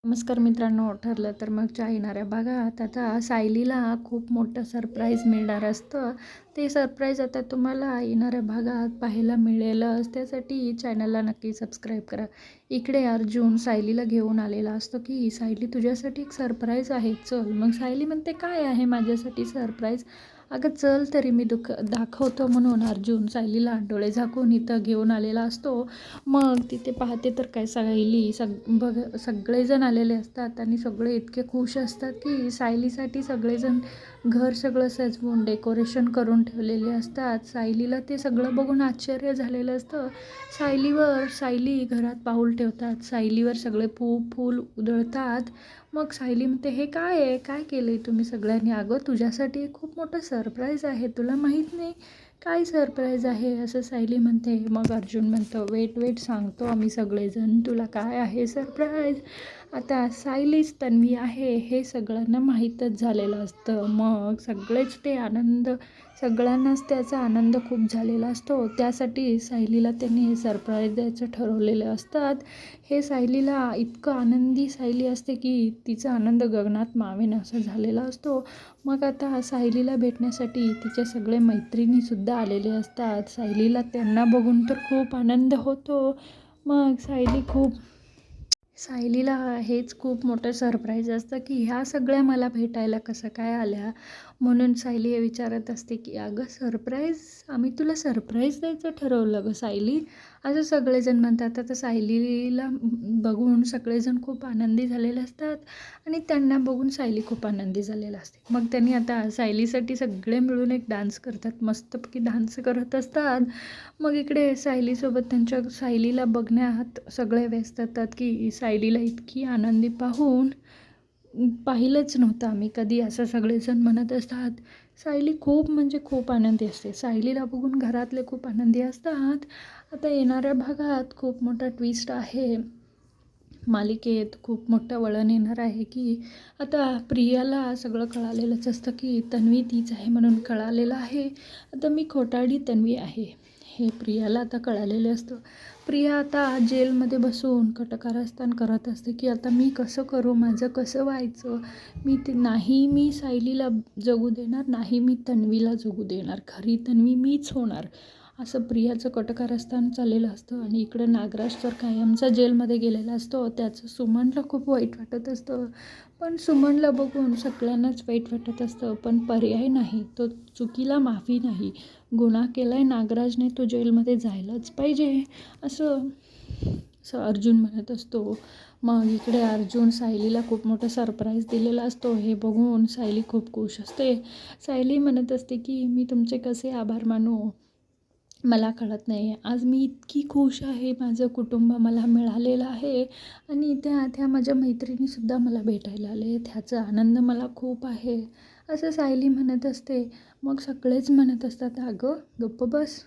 नमस्कार मित्रांनो, ठरलं तर मगच्या येणाऱ्या भागात आता सायलीला खूप मोठं सरप्राईज मिळणार असतं. ते सरप्राईज आता तुम्हाला येणाऱ्या भागात पाहायला मिळेलच. त्यासाठी चॅनलला नक्की सबस्क्राईब करा. इकडे अर्जुन सायलीला घेऊन आलेला असतो की सायली तुझ्यासाठी एक सरप्राईज आहे, चल. मग सायली म्हणते, काय आहे माझ्यासाठी सरप्राईज? अगं चल तरी मी दाखवतो, म्हणून अर्जुन सायलीला डोळे झाकून इथं घेऊन आलेला असतो. मग तिथे पाहते तर काय, सायली सगळेजण आलेले असतात आणि सगळे इतके खुश असतात की सायलीसाठी सगळेजण घर सगळं सजवून डेकोरेशन करून ठेवलेले असतात. सायलीला ते सगळं बघून आश्चर्य झालेलं असतं. सायली घरात पाऊल ठेवतात. सायलीवर सगळे फूल उधळतात. मग सायली म्हणते, हे काय आहे, काय केलं आहे तुम्ही सगळ्यांनी? अगं तुझ्यासाठी खूप मोठं सरप्राईज आहे, तुला माहीत नाही काय सरप्राईज आहे, असं सायली म्हणते. मग अर्जुन म्हणतो, वेट सांगतो आम्ही सगळेजण तुला काय आहे सरप्राईज. आता सायलीच तन्वी आहे हे सगळ्यांना माहीतच झालेलं असतं. मग सगळ्यांनाच त्याचा आनंद खूप झालेला असतो. त्यासाठी सायलीला त्यांनी सरप्राईज द्यायचं ठरवलेलं असतात. हे सायलीला इतकं आनंदी सायली असते की तिचा आनंद गगनात मावेन असा झालेला असतो. मग आता सायलीला भेटण्यासाठी तिचे सगळे मैत्रिणीसुद्धा आलेले असतात. सायलीला त्यांना बघून तर खूप आनंद होतो. मग सायलीला हेच खूप मोठं सरप्राईज असतं की ह्या सगळ्या मला भेटायला कसं काय आल्या. म्हणून सायली हे विचारत असते की अगं सरप्राईज, आम्ही तुला सरप्राईज द्यायचं ठरवलं गं सायली, असं सगळेजण म्हणतात. आता सायलीला बघून सगळेजण खूप आनंदी झालेले असतात आणि त्यांना बघून सायली खूप आनंदी झालेला असते. मग त्यांनी आता सायलीसाठी सगळे मिळून एक डान्स करतात, मस्तपैकी डान्स करत असतात. मग इकडे सायलीला बघण्यात सगळे व्यस्त असतात की सायलीला इतकी आनंदी पाहिलंच नव्हतं आम्ही कधी, असं सगळेजण म्हणत असतात. सायली खूप म्हणजे खूप आनंदी असते. सायलीला बघून घरातले खूप आनंदी असतात. आता येणाऱ्या भागात खूप मोठा ट्विस्ट आहे. मालिकेत खूप मोठं वळण येणार आहे की आता प्रियाला सगळं कळालेलंच असतं की तन्वी तीच आहे म्हणून कळालेलं आहे. आता मी खोटारडी तन्वी आहे हे प्रियाला आता कळालेलं असतं. प्रिया आता जेलमध्ये बसून कटकारस्थान करत असते की आता मी कसं करू, माझं कसं व्हायचं. नाही मी सायलीला जगू देणार, नाही मी तन्वीला जगू देणार, खरी तन्वी मीच होणार, असं प्रियाचं कटकारस्थान चाललेलं असतं. आणि इकडं नागराज तर कायमचा जेलमध्ये गेलेला असतो. त्याचं सुमनला खूप वाईट वाटत असतं. पण सुमनला बघून सगळ्यांनाच वाईट वाटत असतं. पण पर्याय नाही, तो चुकीला माफी नाही. गुन्हा केलाय नागराजने, तो जेलमध्ये जायलाच पाहिजे, असं असं अर्जुन म्हणत असतो. मग इकडे अर्जुन सायलीला खूप मोठा सरप्राईज दिलेला असतो. हे बघून सायली खूप खुश असते. सायली म्हणत असते की मी तुमचे कसे आभार मानू, मला कळत नाही. आज मी इतकी खुश आहे, माझं कुटुंब मला मिळालेलं आहे आणि त्या माझ्या मैत्रिणीसुद्धा मला भेटायला आले, ह्याचा आनंद मला खूप आहे, असं सायली म्हणत असते. मग सगळेच म्हणत असतात, अगं गप्प बस,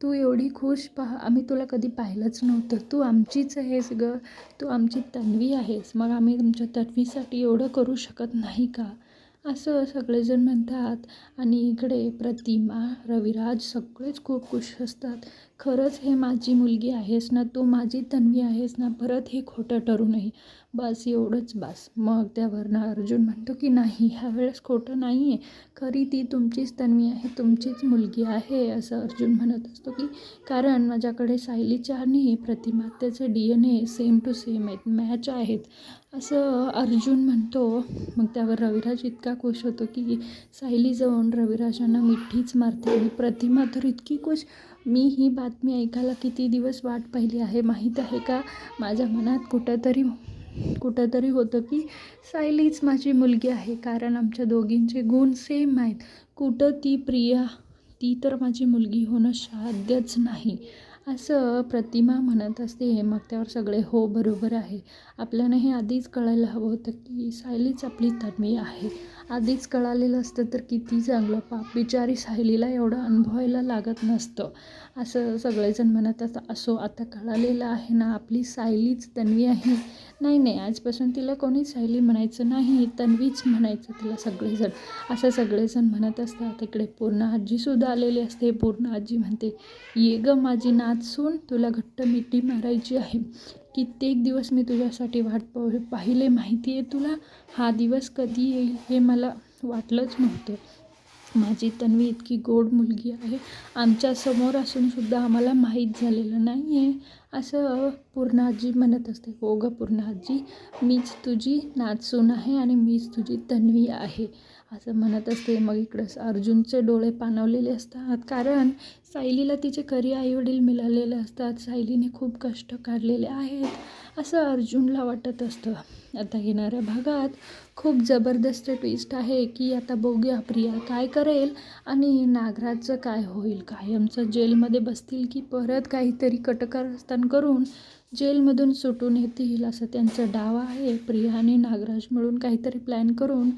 तू एवढी खुश आम्ही तुला कधी पाहिलंच नव्हतं, तू आमचीच आहेस गं, तू आमची तन्वी आहेस, मग आम्ही तुमच्या तन्वीसाठी एवढं करू शकत नाही का, असं सगळेजण म्हणतात. आणि इकडे प्रतिमा, रविराज सगळेच खूप खुश असतात. खरंच हे माझी मुलगी आहेस ना, तू माझी तन्वी आहेस ना, परत हे खोटं ठरू नये, बस एवढंच बस. मग त्यावरनं अर्जुन म्हणतो की नाही, ह्यावेळेस खोटं नाही आहे, खरी ती तुमचीच तन्वी आहे, तुमचीच मुलगी आहे, असं अर्जुन म्हणत असतो की कारण माझ्याकडे सायलीच्या आणि प्रतिमा त्याचे DNA सेम टू सेम आहेत, मॅच आहेत, असं अर्जुन म्हणतो. मग त्यावर रविराज इतका खुश होतो की सायली जाऊन रविराजांना मिठीच मारते. आणि प्रतिमा तर इतकी खुश, मी ही बातमी ऐकायला किती दिवस वाट पाहिली आहे माहीत आहे का. माझ्या मनात कुठंतरी होतं की सायलीच माझी मुलगी आहे, कारण आमच्या दोघींचे गुण सेम आहेत. कुठं ती प्रिया, ती तर माझी मुलगी होणं साध्यच नाही, असं प्रतिमा म्हणत असते. मग त्यावर सगळे हो बरोबर आहे, आपल्याला हे आधीच कळायला हवं होतं की सायलीच आपली तन्वी आहे. आधीच कळालेलं असतं तर किती चांगलं, पाप बिचारी सायलीला एवढं अनुभवायला लागत नसतं, असं सगळेजण म्हणत असतं. असो, आता कळालेलं आहे ना, आपली सायलीच तन्वी आहे. नाही, आजपासून तिला कोणी सायली म्हणायचं नाही, तन्वीच म्हणायचं तिला सगळेजण, असं सगळेजण म्हणत असतात. इकडे पूर्ण आजीसुद्धा आलेली असते. पूर्ण आजी म्हणते, ये गं माझी नाचसून, तुला घट्ट मिठी मारायची आहे. कित्येक दिवस मी तुझ्यासाठी वाट पाहिले माहिती आहे तुला. हा दिवस कधी येईल हे मला वाटलंच नव्हतं. माझी तन्वी इतकी गोड मुलगी आहे, आमच्यासमोर असूनसुद्धा आम्हाला माहीत झालेलं नाही आहे, असं पूर्णा आजी म्हणत असते. हो गं पूर्णा आजी, मीच तुझी नातसून आहे आणि मीच तुझी तन्वी आहे असं म्हणत असते. मग इकडं अर्जुनचे डोळे पाणावलेले असतात, कारण सायलीला तिचे खरे आईवडील मिळालेले असतात. सायलीने खूप कष्ट काढलेले आहेत असं अर्जुनला वाटत असतं. आता येणाऱ्या भागात खूप जबरदस्त ट्विस्ट आहे की आता बघूया प्रिया काय करेल आणि नागराजचं काय होईल. कायमचं जेलमध्ये बसतील की परत काहीतरी कटकारस्थान करून जेलमधून सुटून येतील असं त्यांचं डाव आहे. प्रिया आणि नागराज मिळून काहीतरी प्लॅन करून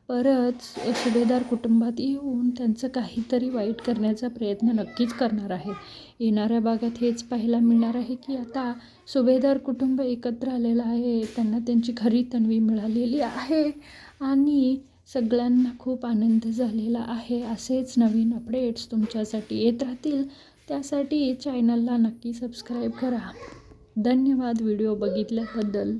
परत सुभेदार कुटुंबात येऊन त्यांचं काहीतरी वाईट करण्याचा प्रयत्न नक्कीच करणार आहे. येणाऱ्या भागात हेच पाहायला मिळणार आहे की आता सुभेदार कुटुंब एकत्र आलेलं आहे, त्यांना त्यांची खरी तन्वी मिळालेली आहे आणि सगळ्यांना खूप आनंद झालेला आहे. असेच नवीन अपडेट्स तुमच्यासाठी येत राहतील, त्यासाठी चॅनलला नक्की सबस्क्राईब करा. धन्यवाद व्हिडिओ बघितल्याबद्दल.